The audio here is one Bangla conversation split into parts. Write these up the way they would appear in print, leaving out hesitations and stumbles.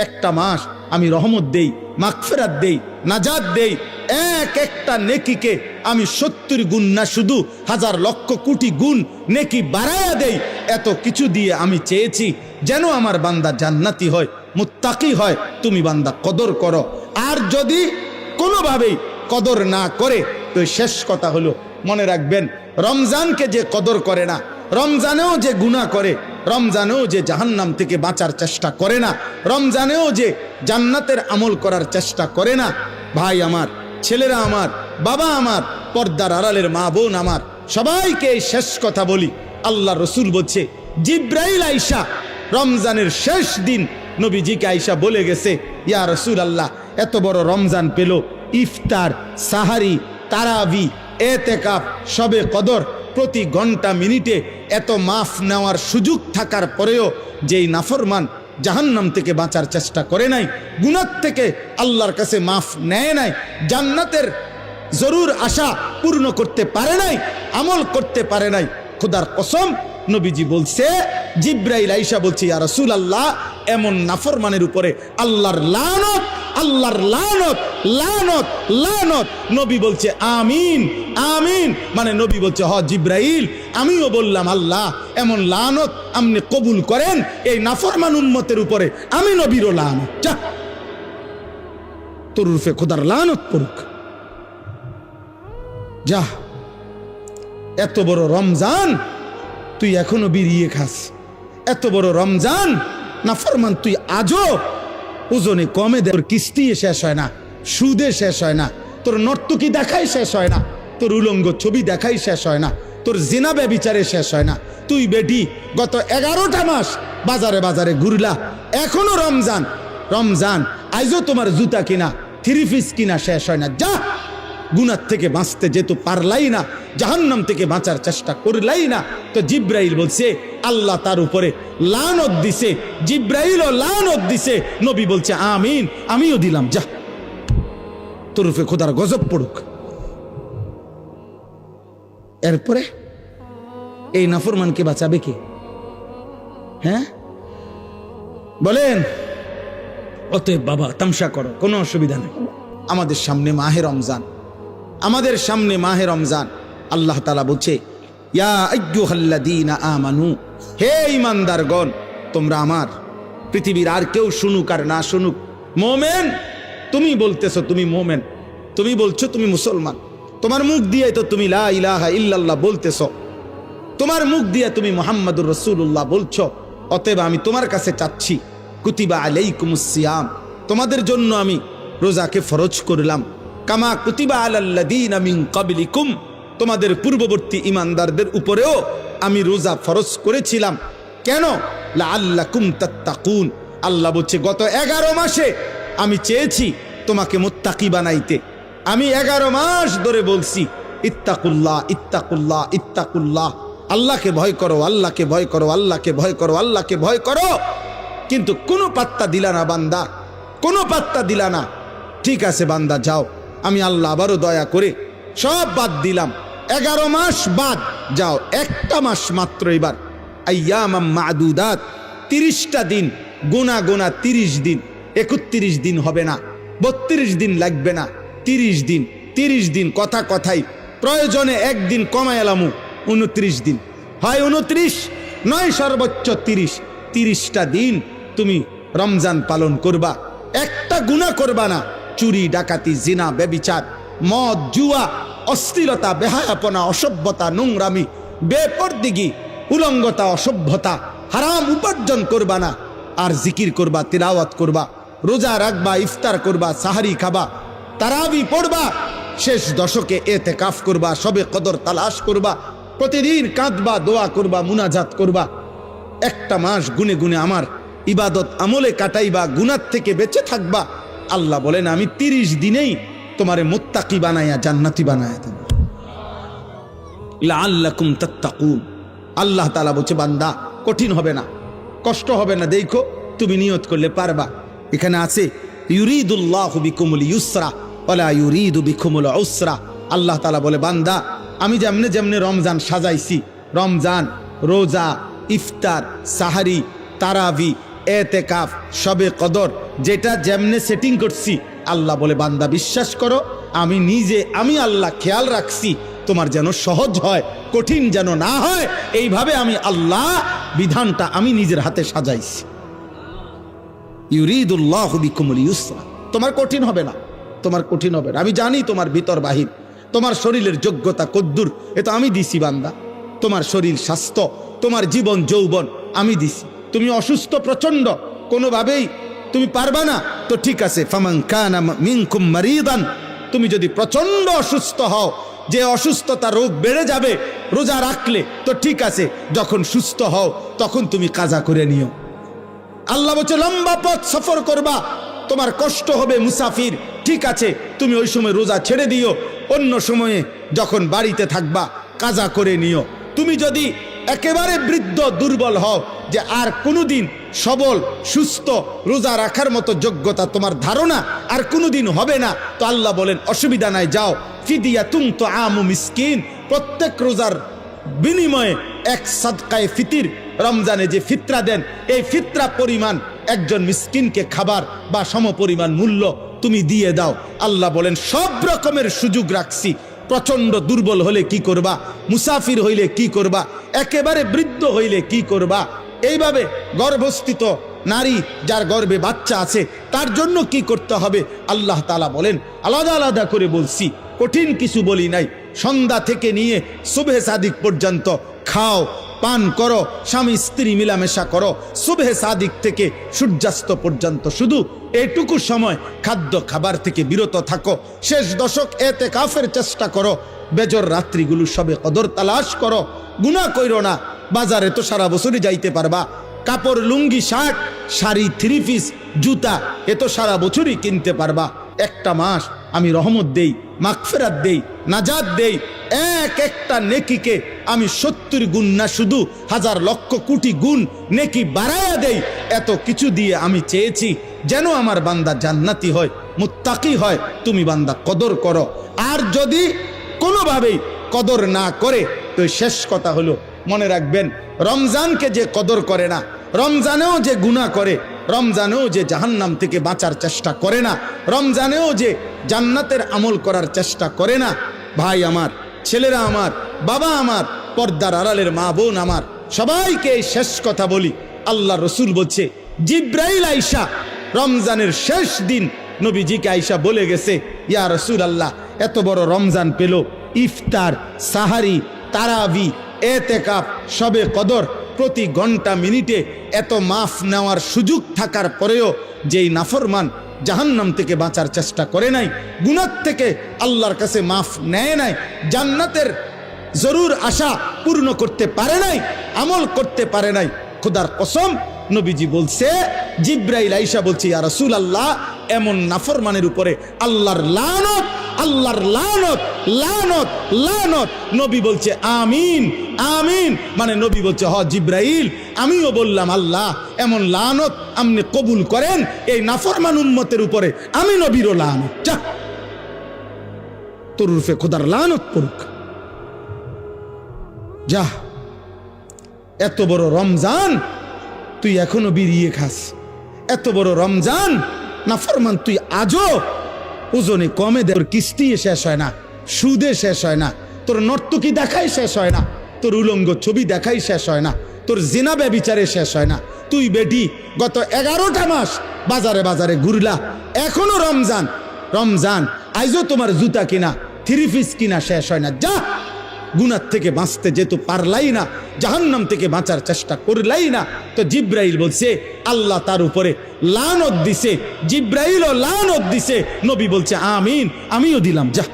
একটা মাস আমি রহমত দেই, মাগফিরাত দেই, নাজাত দেই। এক একটা নেকিকে আমি 70 গুণ না, শুধু হাজার লক্ষ কোটি গুণ নেকি বাড়ায়া দেই। এত কিছু দিয়ে আমি চেয়েছি যেন আমার বান্দা জান্নাতি হয়, মুত্তাকি হয়। তুমি বান্দা কদর করো। আর যদি কোনোভাবেই কদর না করে, তো শেষ কথা হলো, মনে রাখবেন, রমজানকে যে কদর করে না, রমজানেও যে গুনাহ করে, রমজানেও যে জাহান্নাম থেকে বাঁচার চেষ্টা করে না, রমজানেও যে জান্নাতের আমল করার চেষ্টা করে না, ভাই আমার, ছেলেরা আমার, বাবা আমার, পর্দার আড়ালের মা বোন আমার, সবাইকে এই শেষ কথা বলি। আল্লাহ রসুল বলছে, জিব্রাইল আইসা রমজানের শেষ দিন নবীজিকে আইসা বলে গেছে, ইয়া রসুল আল্লাহ, এত বড় রমজান পেল, ইফতার, সাহারি, তারাবি, এতেকাফ, শবে কদর, প্রতি ঘন্টা মিনিটে এত মাফ নেওয়ার সুযোগ থাকার পরেও যেই নাফরমান জাহান্নাম থেকে বাঁচার চেষ্টা করে নাই, গুনাহ থেকে আল্লাহর কাছে মাফ নেয় নাই, জান্নাতের জরুর আশা পূর্ণ করতে পারে নাই, আমল করতে পারে নাই, খোদার কসম নবীজি বলছে, জিব্রাইল আইসা বলছে, ইয়া রাসূলুল্লাহ, এমন নাফরমানের উপরে আল্লাহর লানত, আল্লাহর লানত, লানত, লানত। নবী বলছে আমিন, আমিন। মানে নবী বলছে, হ জিব্রাইল, আমিও বললাম আল্লাহ এমন লানত আপনি কবুল করেন এই নাফরমান উম্মতের উপরে, আমি নবীরও লানত। যা, তোর রূপে খোদার লানত পড়ুক। যা, এত বড় রমজান তুই এখনো বিড়িয়ে খাস, এত বড় রমজান নাফরমান তুই আজও ওজনে কমে দে। তোর কিস্তি শেষ হয় না, সুদে শেষ হয় না, তোর নর্তকী দেখাই শেষ হয় না, তোর উলঙ্গ ছবি দেখাই শেষ হয় না, তোর জিনা ব্যভিচারে শেষ হয় না। তুই বেটি গত 11টা মাস বাজারে বাজারে ঘুরলা, এখনো রমজান, রমজান আইজও তোমার জুতা কিনা, 3 পিস কিনা শেষ হয় না। যা, গুনাহ থেকে বাঁচতে যেহেতু পারলাই না, জাহান্নাম থেকে বাঁচার চেষ্টা করলাই না, তো জিব্রাইল বলছে আল্লাহ তার উপরে লানত দিছে, জিব্রাইলও লানত দিছে। নবী বলছে আমিন, আমিও দিলাম। যা, তোর উপরে খোদার গজব পড়ুক। এরপরে এই নাফরমানকে বাঁচাবে কে? হ্যাঁ বলেন? অতএব বাবা, তামসা করো, কোনো অসুবিধা নেই। আমাদের সামনে মাহে রমজান, আমাদের সামনে মাহে রমজান। আল্লাহ তাআলা বলছে, ইয়া আইয়ুহাল্লাযীনা আমানু, হে ঈমানদারগণ, তোমরা আমার, পৃথিবীর আর কেউ শুনুক আর না শুনুক, মুমিন, তুমি বলতেছো তুমি মুমিন, তুমি বলছো তুমি মুসলমান, তোমার মুখ দিয়ে তো তুমি লা ইলাহা ইল্লাল্লাহ বলতেছো, তোমার মুখ দিয়ে তুমি মুহাম্মাদুর রাসূলুল্লাহ বলছো। অতএব আমি তোমার কাছে চাচ্ছি, কুতিবা আলাইকুমুস সিয়াম, তোমাদের জন্য আমি রোজাকে ফরজ করলাম, কামা কুতিবা আলাল্লাযীনা মিন ক্বাবলিকুম, তোমাদের পূর্ববর্তী ঈমানদারদের উপরেও আমি রোজা ফরজ করেছিলাম। কেন? লাআল্লাকুম তাত্তাকুন। আল্লাহ বলছে, গত 11 মাসে আমি চেয়েছি তোমাকে মুত্তাকি বানাইতে। আমি 11 মাস ধরে বলছি, ইত্তাকুল্লাহ, ইত্তাকুল্লাহ, ইত্তাকুল্লাহ, আল্লাহকে ভয় করো, আল্লাহকে ভয় করো, আল্লাহকে ভয় করো, আল্লাহকে ভয় করো। কিন্তু কোনো পাত্তা দিলা না বান্দা, কোনো পাত্তা দিলা না। ঠিক আছে বান্দা, যাও, আমি আল্লাহ আবারও দয়া করে সব বাদ দিলাম, 11 মাস বাদ, যাও, একটা মাস মাত্র এবার, আইয়ামাম মাদুদাত, 30টা দিন গোনা গোনা, 30 দিন, 31 দিন হবে না, 32 দিন লাগবে না, 30 দিন, 30 দিন, কথা কথাই, প্রয়োজনে একদিন কমায় এলামু, 29 দিন, হয় 29 নয় সর্বোচ্চ 30, 30টা দিন তুমি রমজান পালন করবা, একটা গুনাহ করবা না। চুরি, ডাকাতি, জিনা, ব্যভিচার, মদ, জুয়া, অশ্লীলতা, বেহায়াপনা, অসভ্যতা, নোংরামি, বেপরদিগি, উলঙ্গতা, অসভ্যতা, হারাম উপার্জন করবা না। আর জিকির করবা, তিলাওয়াত করবা, রোজা রাখবা, ইফতার করবা, সাহারি খাবা, তারাবি পড়বা, শেষ দশকে এতেকাফ করবা, শবে কদর তালাশ করবা, প্রতিদিন কাঁদবা, দোয়া করবা, মুনাজাত করবা, একটা মাস গুনে গুনে আমার ইবাদত আমলে কাটাইবা, গুনাহ থেকে বেঁচে থাকবা। আল্লাহ বলেন, আমি 30 দিনেই তোমারে মুত্তাকি বানায়া জান্নাতি বানায়া দেব, লাআল্লাকুম তাত্তাকুন। আল্লাহ তাআলা বলছে, বান্দা কঠিন হবে না, কষ্ট হবে না, দেখো তুমি নিয়ত করলে পারবা। এখানে আছে, ইউরিদুল্লাহু বিকুমুল ইউসরা ওয়ালা ইউরিদু বিকুমুল উসরা। আল্লাহ তাআলা বলে, বান্দা আমি যেমনে যেমনে রমজান সাজাইছি, রমজান, রোজা, ইফতার, সাহারি, তারাবি, এতেকাফ, শবে কদর, যেটা যেমনে সেটিং করছি, আল্লাহ বলে বান্দা বিশ্বাস করো, আমি আল্লাহ খেয়াল রাখছি তোমার যেন সহজ হয়, কঠিন যেন না হয়। এইভাবে আমি আল্লাহ বিধানটা আমি নিজের হাতে সাজাইছি। ইউরিদুল্লাহু বিকুমুল ইউসরা, তোমার কঠিন হবে না, তোমার কঠিন হবে না। আমি জানি তোমার ভিতর বাহির, তোমার শরীরের যোগ্যতা কদ্দুর, এ তো আমি দিছি বান্দা। তোমার শরীর স্বাস্থ্য, তোমার জীবন যৌবন আমি দিছি। তুমি অসুস্থ প্রচন্ড, কোনোভাবেই তুমি পারবা না, তো ঠিক আছে, ফামান কানা মিনকুম মারিদান, তুমি যদি প্রচন্ড অসুস্থ হও, যে অসুস্থতা রোগ বেড়ে যাবে রোজা রাখলে, তো ঠিক আছে, যখন সুস্থ হও তখন তুমি কাজা করে নিও। আল্লাহ বলছে লম্বা পথ সফর করবা, তোমার কষ্ট হবে মুসাফির, ঠিক আছে, তুমি ওই সময় রোজা ছেড়ে দিও, অন্য সময়ে যখন বাড়িতে থাকবা কাজা করে নিও। তুমি যদি একেবারে বৃদ্ধ দুর্বল হও, যে আর কোনোদিন সবল সুস্থ রোজা রাখার মতো যোগ্যতা তোমার ধারণা আর কোনোদিন হবে না, তো আল্লাহ বলেন অসুবিধা নাই, যাও ফিদিয়াতুন তুআমু মিসকিন, প্রত্যেক রোজার বিনিময়ে এক সাদকায়ে ফিতির, রমজানে যে ফিতরা দেন এই ফিতরা পরিমাণ একজন মিসকিনকে খাবার বা সমপরিমাণ মূল্য তুমি দিয়ে দাও। আল্লাহ বলেন সব রকমের সুযোগ রাখছি। প্রচন্ড দুর্বল হলে কি করবা, মুসাফির হইলে কি করবা, একেবারে বৃদ্ধ হইলে কি করবা, এইভাবে গর্ভস্থিত নারী যার গর্ভে বাচ্চা আছে তার জন্য কি করতে হবে আল্লাহ তাআলা বলেন। আলাদা আলাদা করে বলছি, কঠিন কিছু বলি নাই। সন্ধ্যা থেকে নিয়ে সুবহে সাদিক পর্যন্ত খাও, পান করো, স্বামী স্ত্রী মিলামেশা করো, সুবহে সাদিক থেকে সূর্যাস্ত পর্যন্ত শুধু এইটুকু সময় খাদ্য খাবার থেকে বিরত থাকো। শেষ দশক এতেকাফের চেষ্টা করো, বেজর রাত্রিগুলো সবে কদর তালাশ করো, গুনাহ কইরো না। বাজারে তো সারা বছরই যাইতে পারবা, কাপড় লুঙ্গি শার্ট শাড়ি থ্রি পিস জুতা এ তো সারা বছরই কিনতে পারবা। একটা মাস আমি রহমত দেই, মাগফিরাত দেই, নাজাত দেই, এক একটা নেকিকে আমি 70 গুণ না শুধু হাজার লক্ষ কোটি গুণ নেকি বাড়ায়া দেই। এত কিছু দিয়ে আমি চেয়েছি যেন আমার বান্দা জান্নাতি হয়, মুত্তাকি হয়। তুমি বান্দা কদর করো, আর যদি কোনোভাবেই কদর না করে তো শেষ কথা হলো মনে রাখবেন, রমজানকে যে কদর করে না, রমজানেও যে গুনাহ করে, রমজানেও যে জাহান্নাম থেকে বাঁচার চেষ্টা করে না, রমজানেও যে জান্নাতের আমল করার চেষ্টা করে না, ভাই আমার, ছেলেরা আমার, বাবা আমার, পর্দার আড়ালের মা বোন আমার, সবাইকে এই শেষ কথা বলি। আল্লাহ রসুল বলছে জিব্রাইল আইসা রমজানের শেষ দিন নবীজিকে আইসা বলে গেছে, ইয়া রসুল আল্লাহ, এত বড় রমজান পেল, ইফতার সাহারি তারাবি এতেকাফ শবে কদর প্রতি ঘন্টা মিনিটে এত মাফ নেওয়ার সুযোগ থাকার পরেও যেই নাফরমান জাহান্নাম থেকে বাঁচার চেষ্টা করে নাই, গুনাহ থেকে আল্লাহর কাছে মাফ নেয় নাই, জান্নাতের জরুর আশা পূর্ণ করতে পারে নাই, আমল করতে পারে নাই, খোদার কসম নবীজি বলছে, জিব্রাইল আইসা বলছে, ইয়া রাসূলুল্লাহ, এমন নাফরমানের উপরে আল্লাহর লানত, আল্লাহর লানত, লানত, লানত। নবী বলছে আমিন, আমিন, মানে নবী বলছে হ জিব্রাইল, আমিও বললাম আল্লাহ এমন লানত আপনি কবুল করেন এই নাফরমান উম্মতের উপরে, আমি নবীরও লানত, যা তোর রূপে খোদার লানত পড়ুক, যা। এত বড় রমজান তুই এখনো বিড়িয়ে খাস, এত বড় রমজান নাফরমান তুই আজও ওজনে কমে দে, তোর কিস্তি শেষ হয় না, সুদে শেষ হয় না, তোর নর্তকী দেখাই শেষ হয় না, তোর উলঙ্গ ছবি দেখাই শেষ হয় না, তোর জিনা ব্যভিচারে শেষ হয় না। তুই বেটি গত 11টা মাস বাজারে বাজারে ঘুরলা, এখনো রমজান, রমজান আইজও তোমার জুতা কিনা থ্রি পিস কিনা শেষ হয় না, যা। গুনাহ থেকে বাঁচতে যেহেতু পারলাই না, জাহান্নাম থেকে বাঁচার চেষ্টা করলাই না, তো জিব্রাইল বলছে আল্লাহ তার উপরে লানত দিছে, জিব্রাইলও লানত দিছে, নবী বলছে আমিন, আমিও দিলাম, যা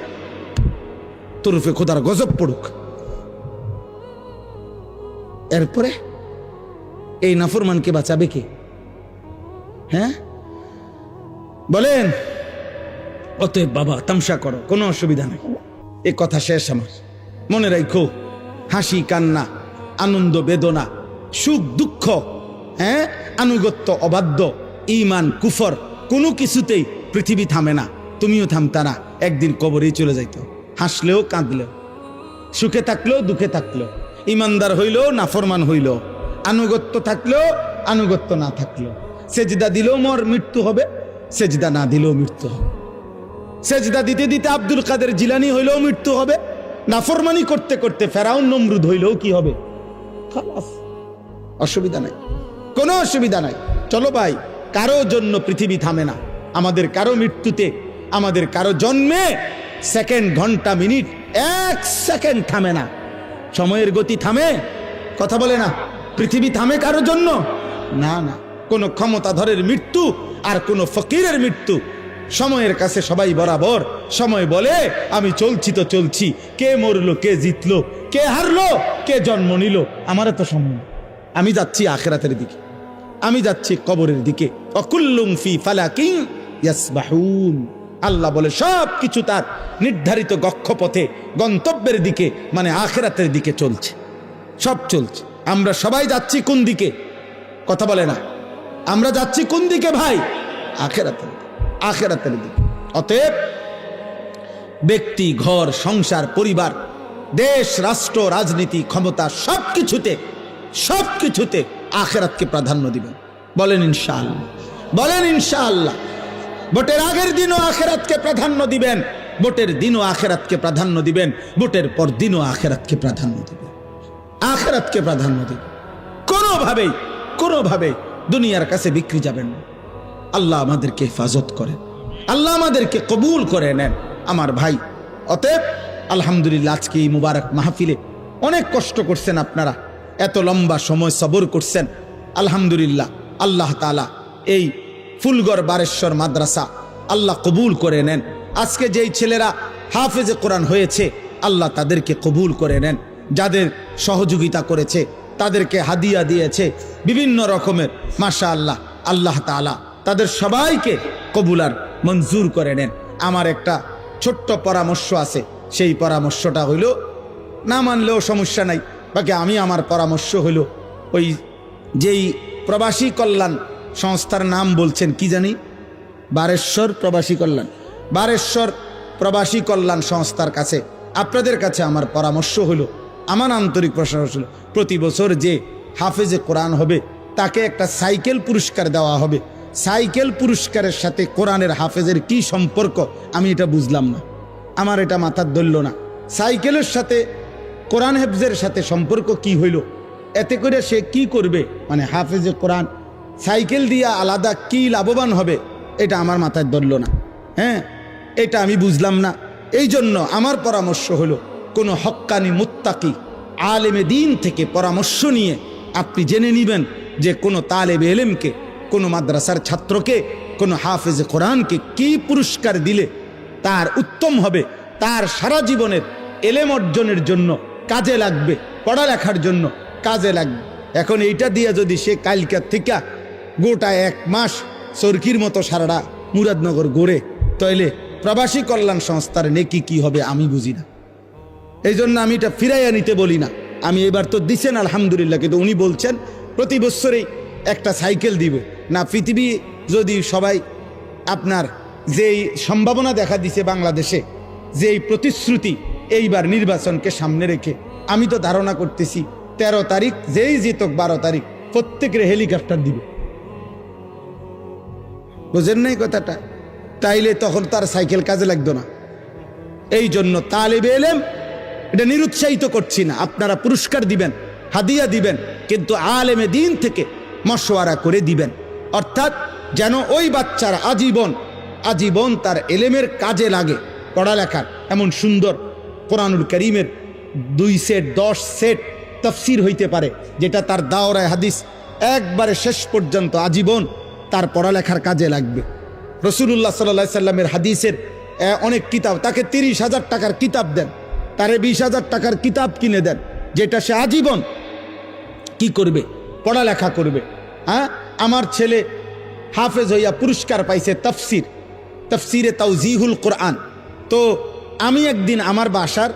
তোর উপরে খোদার গজব পড়ুক। এরপরে এই নাফরমানকে বাঁচাবে কে? হ্যাঁ বলেন। অতএব বাবা তামসা করো, কোনো অসুবিধা নেই, এ কথা শেষ আমার। মনে রাখো, হাসি কান্না, আনন্দ বেদনা, সুখ দুঃখ, হ্যাঁ, আনুগত্য অবাধ্য, ঈমান কুফর, কোনো কিছুতেই পৃথিবী থামে না, তুমিও থামতা না, একদিন কবরেই চলে যাইতো। হাসলেও কাঁদলেও, সুখে থাকলেও দুঃখে থাকলেও, ইমানদার হইলেও নাফরমান হইলেও, আনুগত্য থাকলেও আনুগত্য না থাকলেও, সেজদা দিলেও মৃত্যু হবে, সেজদা না দিলেও মৃত্যু হবে। সেজদা দিতে দিতে আব্দুল কাদের জিলানী হইলেও মৃত্যু হবে, নাফরমানি করতে করতে ফেরাউন নমরুদ হইলেও কি হবে? খালাস, অসুবিধা নাই, কোনো অসুবিধা নাই। চলো ভাই, কারো জন্য পৃথিবী থামে না। আমাদের কারো মৃত্যুতে, আমাদের কারো জন্মে সেকেন্ড, ঘন্টা, মিনিট, 1 সেকেন্ড থামে না। সময়ের গতি থামে? কথা বলে না। পৃথিবী থামে কারো জন্য? না না। কোন ক্ষমতাধরের মৃত্যু আর কোন ফকিরের মৃত্যু সময়ের কাছে সবাই বরাবর। সময় বলে আমি চলছি তো চলছি, কে মরলো, কে জিতলো, কে হারলো, কে জন্ম নিল, আমার তো সময়। আমি যাচ্ছি আখিরাতের দিকে, আমি যাচ্ছি কবরের দিকে। অকুল্লুম ফি ফালাকিন ইয়াসবাহুন। আল্লাহ বলে সব কিছু তার নির্ধারিত গক্ষপথে, গন্তব্যের দিকে, মানে আখিরাতের দিকে চলছে, সব চলছে। আমরা সবাই যাচ্ছি কোন দিকে? কথা বলে না। আমরা যাচ্ছি কোন দিকে ভাই? আখিরাতের দিকে, আখিরাতের দিকে। অতএব ব্যক্তি, ঘর, সংসার, পরিবার, দেশ, রাষ্ট্র, রাজনীতি, ক্ষমতা, সবকিছুতে আখিরাতকে প্রাধান্য দিবেন। বলেন ইনশাআল্লাহ, বলেন ইনশাআল্লাহ। ভোটের আগের দিনও আখিরাতকে প্রাধান্য দিবেন, ভোটের দিনও আখিরাতকে প্রাধান্য দিবেন, ভোটের পর দিনও আখিরাতকে প্রাধান্য দিবেন, আখিরাতকে প্রাধান্য দিবেন। কোনোভাবেই দুনিয়ার কাছে বিক্রি যাবেন না। আল্লাহ আমাদেরকে হেফাজত করেন, আল্লাহ আমাদেরকে কবুল করে নেন আমার ভাই। অতএব আলহামদুলিল্লাহ, আজকে এই মুবারক মাহফিলে অনেক কষ্ট করছেন আপনারা, এত লম্বা সময় সবর করছেন। আলহামদুলিল্লাহ, আল্লাহ তাআলা এই ফুলগড় বারেশ্বর মাদ্রাসা আল্লাহ কবুল করে নেন। আজকে যেই ছেলেরা হাফেজে কোরআন হয়েছে, আল্লাহ তাদেরকে কবুল করে নেন। যাদের সহযোগিতা করেছে, তাদেরকে হাদিয়া দিয়েছে বিভিন্ন রকমের, মাশাআল্লাহ, আল্লাহ তাআলা তাদের সবাইকে কবুল আর মঞ্জুর করে নেন। আমার একটা ছোট্ট পরামর্শ আছে, সেই পরামর্শটা হইল, না মানলেও সমস্যা নাই, বাকি আমি আমার পরামর্শ হইল, ওই যেই প্রবাসী কল্যাণ সংস্থার নাম বলছেন কি জানি, বারেশ্বর প্রবাসী কল্যাণ, বারেশ্বর প্রবাসী কল্যাণ সংস্থার কাছে, আপনাদের কাছে আমার পরামর্শ হলো, আমার আন্তরিক প্রশংসা হলো, প্রতি বছর যে হাফেজে কোরআন হবে তাকে একটা সাইকেল পুরস্কার দেওয়া হবে। সাইকেল পুরস্কারের সাথে কোরআনের হাফেজের কি সম্পর্ক আমি এটা বুঝলাম না, আমার এটা মাথার ধরল না। সাইকেলের সাথে কোরআন হেফজের সাথে সম্পর্ক কি হইল? এতে করে সে কি করবে, মানে হাফেজে কোরআন সাইকেল দিয়া আলাদা কি লাভবান হবে, এটা আমার মাথায় ধরল না। হ্যাঁ, এটা আমি বুঝলাম না। এই জন্য আমার পরামর্শ হলো, কোনো হক্কানি মুত্তাকি আলেমে দিন থেকে পরামর্শ নিয়ে আপনি জেনে নেবেন যে কোনো তালেবে এলেমকে, কোনো মাদ্রাসার ছাত্রকে, কোনো হাফেজে কোরআনকে কি পুরস্কার দিলে তার উত্তম হবে, তার সারা জীবনের এলেম অর্জনের জন্য কাজে লাগবে, পড়ালেখার জন্য কাজে লাগবে। এখন এইটা দিয়ে যদি সে কালকার থেকে গোটা 1 মাস চরকির মতো সারাটা মুরাদনগর গড়ে, তাইলে প্রবাসী কল্যাণ সংস্থার নেকি কি হবে আমি বুঝি না। এই জন্য আমি এটা ফিরাইয়া নিতে বলি না। আমি এবার তো দিছেন আলহামদুলিল্লাহ, কিন্তু উনি বলছেন প্রতি বছরেই একটা সাইকেল দিবে না। পৃথিবী যদি সবাই আপনার যেই সম্ভাবনা দেখা দিছে বাংলাদেশে, যেই প্রতিশ্রুতি এইবার নির্বাচনকে সামনে রেখে, আমি তো ধারণা করতেছি 13 তারিখ যেই জিতক 12 তারিখ প্রত্যেকের হেলিকপ্টার দিবে। বুঝেন নাই কথাটা? তাইলে তখন তার সাইকেল কাজে লাগতো না। এই জন্য তালেবে এলেম, এটা নিরুৎসাহিত করছি না, আপনারা পুরস্কার দিবেন, হাদিয়া দিবেন, কিন্তু আলেমে দিন থেকে মশওয়ারা করে দিবেন, অর্থাৎ যেন ওই বাচ্চার আজীবন তার এলেমের কাজে লাগে। পড়ালেখার এমন সুন্দর কোরআনুল কারীমের 2 সেট 10 সেট তাফসীর হইতে পারে, যেটা তার দাওরায়ে হাদিস একবারে শেষ পর্যন্ত আজীবন তার পড়ালেখার কাজে লাগবে। রাসূলুল্লাহ সাল্লাল্লাহু আলাইহি সাল্লামের হাদিসের অনেক কিতাব, তাকে 30,000 টাকার কিতাব দেন, তারে 20,000 টাকার কিতাব কিনে দেন, যেটা সে আজীবন কি করবে, পড়ালেখা করবে। হ্যাঁ, আমার ছেলে হাফেজ হইয়া পুরস্কার পাইছে তাফসিরে তাওজিহুল কোরআন। তো আমি একদিন আমার বাসার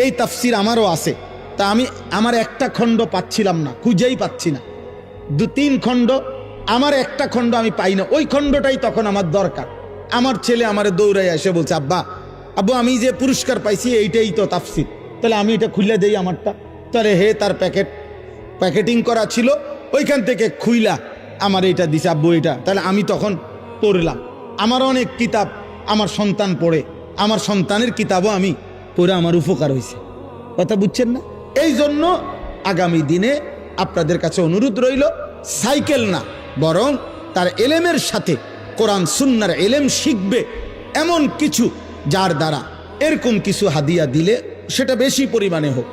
এই তাফসির আমারও আছে, তা আমি আমার একটা খণ্ড পাচ্ছিলাম না, খুঁজেই পাচ্ছি না। 2-3 খণ্ড, আমার একটা খণ্ড আমি পাই না, ওই খণ্ডটাই তখন আমার দরকার। আমার ছেলে আমারে দৌড়াই এসে বলছে, আব্বু আমি যে পুরস্কার পাইছি এইটাই তো তাফসির, তাহলে আমি এটা খুলে দেই আমারটা। তাহলে হে তার প্যাকেটিং করা ছিল, ওইখান থেকে খুইলা আমার এটা দিছে আব্বু এটা, তাহলে আমি তখন পড়লাম। আমার অনেক কিতাব আমার সন্তান পড়ে, আমার সন্তানের কিতাবও আমি পড়ে আমার উপকার হয়েছে। কথা বুঝছেন না? এই জন্য আগামী দিনে আপনাদের কাছে অনুরোধ রইল, সাইকেল না বরং তার এলেমের সাথে কোরআন সুন্নাহর এলেম শিখবে এমন কিছু, যার দ্বারা এরকম কিছু হাদিয়া দিলে সেটা বেশি পরিমাণে হোক,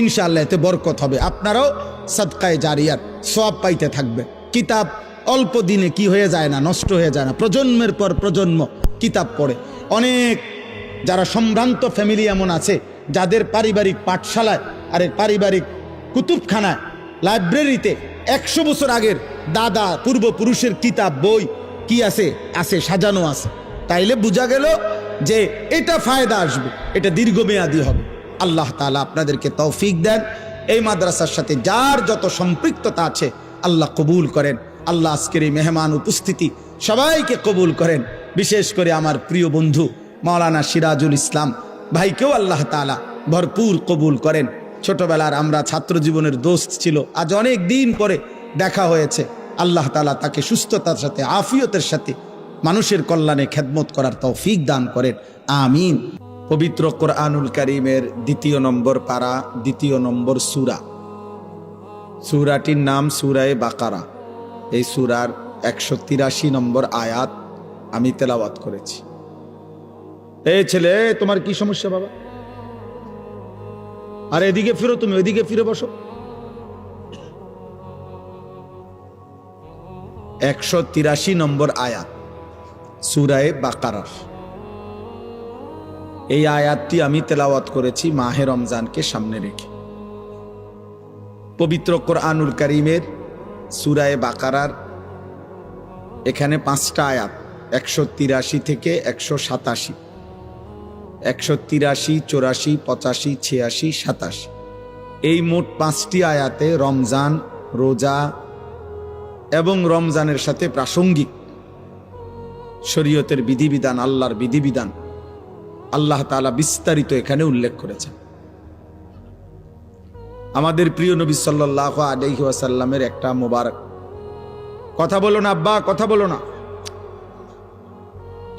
ইনশাআল্লাহ এতে বরকত হবে। আপনারাও সাদকায়ে জারিয়ার সওয়াব পাইতে থাকবে। কিতাব অল্প দিনে কি হয়ে যায় না, নষ্ট হয়ে যায় না, প্রজন্মের পর প্রজন্ম কিতাব পড়ে। অনেক যারা সম্ভ্রান্ত ফ্যামিলি এমন আছে যাদের পারিবারিক পাঠশালায় আরে পারিবারিক কুতুবখানায় লাইব্রেরিতে 100 বছর আগের দাদা পূর্বপুরুষের কিতাব বই কি আছে আছে সাজানো আছে। তাইলে বোঝা গেল যে এটা ফায়দা আসবে, এটা দীর্ঘমেয়াদী হবে। আল্লাহ তাআলা আপনাদেরকে তৌফিক দেন। এই মাদ্রাসার সাথে যার যত সম্পৃক্ততা আছে আল্লাহ কবুল করেন। আল্লাহ আজকের এই মেহমান উপস্থিতি সবাইকে কবুল করেন। বিশেষ করে আমার প্রিয় বন্ধু মাওলানা সিরাজুল ইসলাম ভাইকেও আল্লাহ তাআলা ভরপুর কবুল করেন। ছোটবেলার আমরা ছাত্র জীবনের দোস্ত ছিল, আজ অনেক দিন পরে দেখা হয়েছে। আল্লাহ তাআলা তাকে সুস্থতার সাথে আফিয়তের সাথে মানুষের কল্যাণে খেদমত করার তৌফিক দান করেন, আমিন। পবিত্র কোরআনুল কারীমের 2 নম্বর পারা 2 নম্বর সূরা, সূরাটির নাম সূরায়ে বাকারা। এই সূরার 183 নম্বর আয়াত আমি তেলাওয়াত করেছি। এই ছেলে, তোমার কি সমস্যা বাবা? আর এদিকে ফিরো, তুমি ওইদিকে ফিরে বসো। 183 নম্বর আয়াত সূরায়ে বাকারার। এই আয়াতটি আমি তেলাওয়াত করেছি মাহে রমজানকে সামনে রেখে। পবিত্র কোরআনুল কারীমের সূরায়ে বাকারার এখানে 5টা আয়াত, 183 থেকে 187, 183, 84, 85, 86, 87। এই মোট 5টি আয়াতে রমজান, রোজা এবং রমজানের সাথে প্রাসঙ্গিক শরীয়তের বিধিবিধান, আল্লাহর বিধিবিধান আল্লাহ তাআলা বিস্তারিত এখানে উল্লেখ করেছেন। আমাদের প্রিয় নবী সাল্লাল্লাহু আলাইহি ওয়াসাল্লামের একটা মোবারক কথা বলো না আব্বা, কথা বলো না।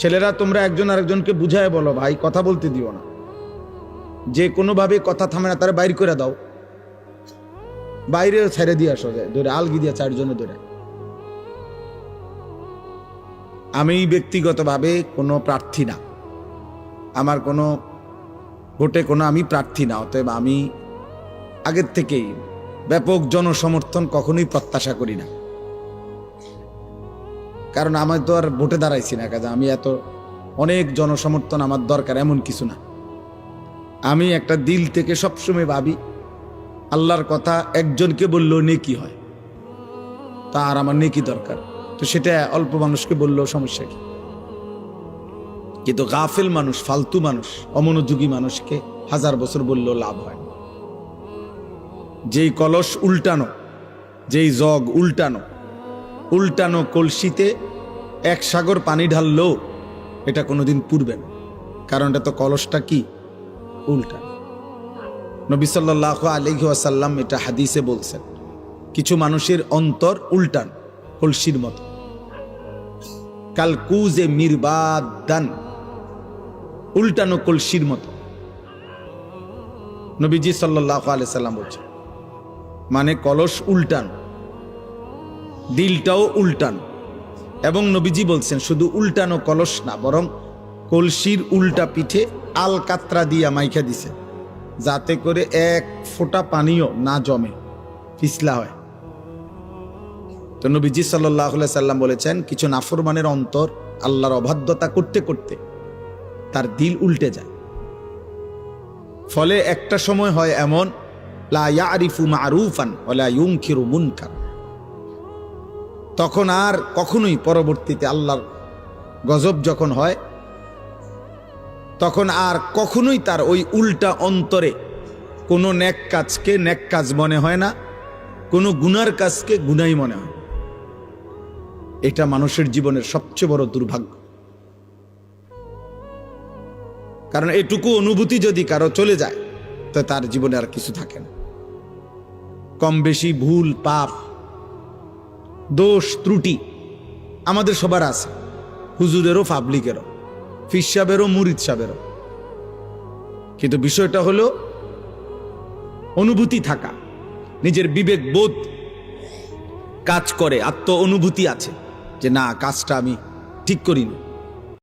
ছেলেরা তোমরা একজন আরেকজনকে বুঝায় বলো, ভাই কথা বলতে দিও না। যে কোনোভাবে কথা থামে না তারা বাইর করে দাও, বাইরে ছেড়ে দিয়ে আসো, যায় ধরে আলগি দিয়ে 4 জনে ধরে। আমি ব্যক্তিগতভাবে কোনো প্রার্থী না, আমার কোনো ভোটে কোনো আমি প্রার্থী না, অতএব আমি আগের থেকেই ব্যাপক জনসমর্থন কখনোই প্রত্যাশা করি না। কারণ আমি তো আর ভোটে দাঁড়াইছি না, কাজে আমি এত অনেক জনসমর্থন আমার দরকার এমন কিছু না। আমি একটা দিল থেকে সবসময় ভাবি আল্লাহর কথা একজনকে বললেও নেকি হয়, তা আর আমার নেকি দরকার, তো সেটা অল্প মানুষকে বললেও সমস্যা কি। কিন্তু গাফেল মানুষ, ফালতু মানুষ, অমনোযোগী মানুষকে 1000 বছর বললেও লাভ হয় না। যেই কলস উল্টানো, যেই জগ উল্টানো, উল্টানো কলসিতে 1 সাগর পানি ঢাললেও এটা কোনোদিন পুড়বে না, কারণ এটা তো কলসটা কি উল্টা। নবী সাল্লাল্লাহু আলাইহি ওয়াসাল্লাম এটা হাদিসে বলছেন, কিছু মানুষের অন্তর উল্টান কলসির মতো, কালকুজে মিরবাদান, উল্টানো কলসির মতো। নবীজি সাল্লাল্লাহু আলাইহি সাল্লাম বলছেন, মানে কলস উল্টান, দিলটাও উল্টান। এবং নবীজি বলছেন শুধু উল্টানো কলস না, বরং কলসির উল্টা পিঠে আলকাতরা দিয়া মাইখা দিছে, যাতে করে 1 ফোঁটা পানিও না জমে, পিছলা হয়। তো নবীজি সাল্লাল্লাহু আলাইহি সাল্লাম বলেছেন, কিছু নাফরমানের অন্তর আল্লাহর অবাধ্যতা করতে করতে তার দিল উল্টে যায়। ফলে একটা সময় হয় এমন, লা ইয়ারিফু মারুফান ওয়ালা ইউনকিরু মুনকার, তখন আর কখনোই পরবর্তীতে আল্লাহর গজব যখন হয়, তখন আর কখনোই তার ওই উল্টা অন্তরে কোনো নেক কাজকে নেক কাজ মনে হয় না, কোনো গুনার কাজকে গুনাই মনে হয়। এটা মানুষের জীবনের সবচেয়ে বড় দুর্ভাগ্য। কারণ এটুকু অনুভূতি যদি কারো চলে যায়, তো তার জীবনে আর কিছু থাকে না। কম বেশি ভুল পাপ দোষ ত্রুটি আমাদের সবার আছে, হুজুরেরও পাবলিকেরও, ফির সাহেবেরও মুরিদ সাহেবেরও। কিন্তু বিষয়টা হলো অনুভূতি থাকা, নিজের বিবেক বোধ কাজ করে, আত্ম অনুভূতি আছে যে না, কাজটা আমি ঠিক করিনি।